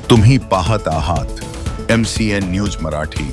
तुम्ही पाहत आहात MCN न्यूज मराठी।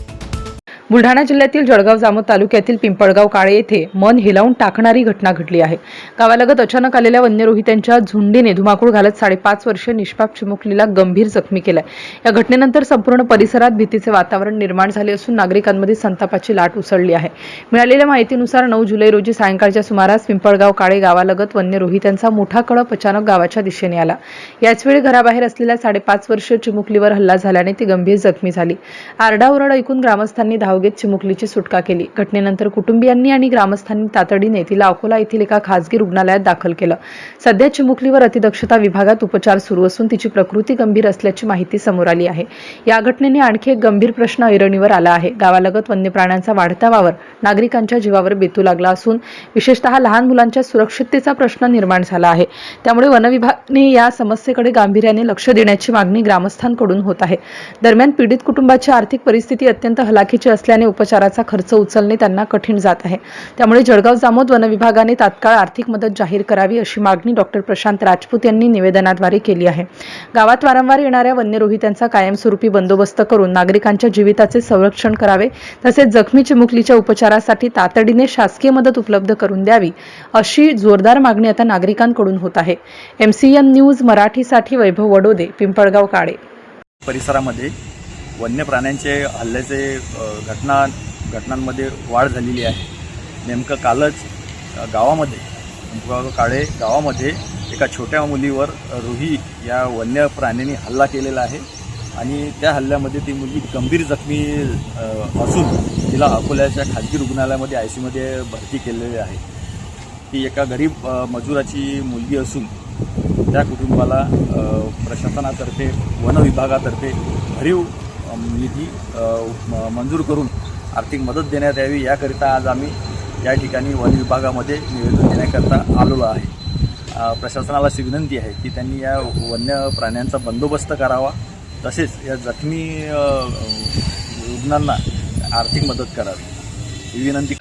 बुलढाणा जिल्ह्यातील जळगाव जामोद तालुक्यातील पिंपळगाव काळे येथे मन हिलावून टाकणारी घटना घडली आहे। गावालगत अचानक आलेल्या वन्यरोहित्यांच्या झुंडीने धुमाकूळ घालत 5.5 वर्षीय निष्पाप चिमुकलीला गंभीर जखमी केलाय। या घटनेनंतर संपूर्ण परिसरात भीतीचे वातावरण निर्माण झाले असून नागरिकांमध्ये संतापाची लाट उसळली आहे। मिळालेल्या माहितीनुसार 9 जुलै रोजी सायंकाळच्या सुमारास पिंपळगाव काळे गावालगत वन्यरोहित्यांचा मोठा कळप अचानक गावाच्या दिशेने आला। याचवेळी घराबाहेर असलेल्या 5.5 वर्षीय चिमुकलीवर हल्ला झाल्याने ती गंभीर जखमी झाली। आरडाओरडा ऐकून ग्रामस्थांनी धाव घेत चिमुकलीची सुटका केली। घटनेनंतर कुटुंबियांनी आणि ग्रामस्थांनी तातडीने तिला अकोला येथील एका खासगी रुग्णालयात दाखल केलं। सध्या चिमुकलीवर अतिदक्षता विभागात उपचार सुरू असून तिची प्रकृती गंभीर असल्याची माहिती समोर आली आहे। या घटनेने आणखी एक गंभीर प्रश्न ऐरणीवर आला आहे। गावालगत वन्य प्राण्यांचा वाढता वावर नागरिकांच्या जीवावर बेतू लागला असून विशेषतः लहान मुलांच्या सुरक्षिततेचा प्रश्न निर्माण झाला आहे। त्यामुळे वन विभागाने या समस्येकडे गांभीर्याने लक्ष देण्याची मागणी ग्रामस्थांकडून होत आहे। दरम्यान पीडित कुटुंबाची आर्थिक परिस्थिती अत्यंत हलाखीची असल्याने उपचाराचा खर्च उचलणे त्यांना कठीण जात आहे। त्यामुळे जळगाव जामोद वन विभागाने तात्काळ आर्थिक मदत जाहीर करावी अशी मागणी डॉक्टर प्रशांत राजपूत यांनी निवेदनाद्वारे केली आहे। गावात वारंवार येणाऱ्या वन्यरोहित्यांचा कायमस्वरूपी बंदोबस्त करून नागरिकांच्या जीविताचे संरक्षण करावे, तसेच जखमी चिमुकलीच्या उपचारासाठी तातडीने शासकीय मदत उपलब्ध करून द्यावी अशी जोरदार मागणी आता नागरिकांकडून होत आहे। MCN न्यूज मराठीसाठी वैभव वडोदे, पिंपळगाव काळे। परिसरामध्ये वन्य प्राण्यांचे हल्ल्याचे घटनांमध्ये वाढ झालेली आहे। नेमकं कालच गावामध्ये पिंपळगाव काळे गावामध्ये एका छोट्या मुलीवर रुही या वन्य प्राण्यांनी हल्ला केलेला आहे आणि त्या हल्ल्यामध्ये ती मुलगी गंभीर जखमी असून तिला अकोल्याच्या खाजगी रुग्णालयामध्ये ICयूमध्ये भरती केलेली आहे। ती एका गरीब मजुराची मुलगी असून त्या कुटुंबाला प्रशासनातर्फे वन विभागातर्फे भरीव निधी मंजूर करून आर्थिक मदत देण्यात यावी याकरिता आज आम्ही या ठिकाणी वन विभागामध्ये निवेदन देण्याकरता आलेलो आहे। प्रशासनाला अशी विनंती आहे की त्यांनी या वन्य प्राण्यांचा बंदोबस्त करावा, तसेच या जखमी रुग्णांना आर्थिक मदत करावी ही विनंती